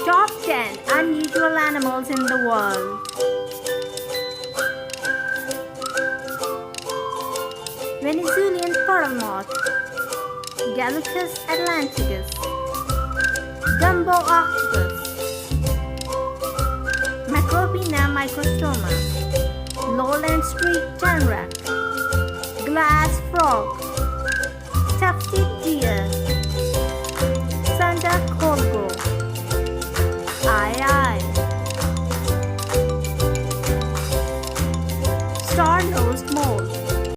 Top 10 unusual animals in the world. Venezuelan coral moth, Gallus atlanticus, Dumbo octopus, Macropina microstoma, lowland street tenrak, glass frog, tufted deer,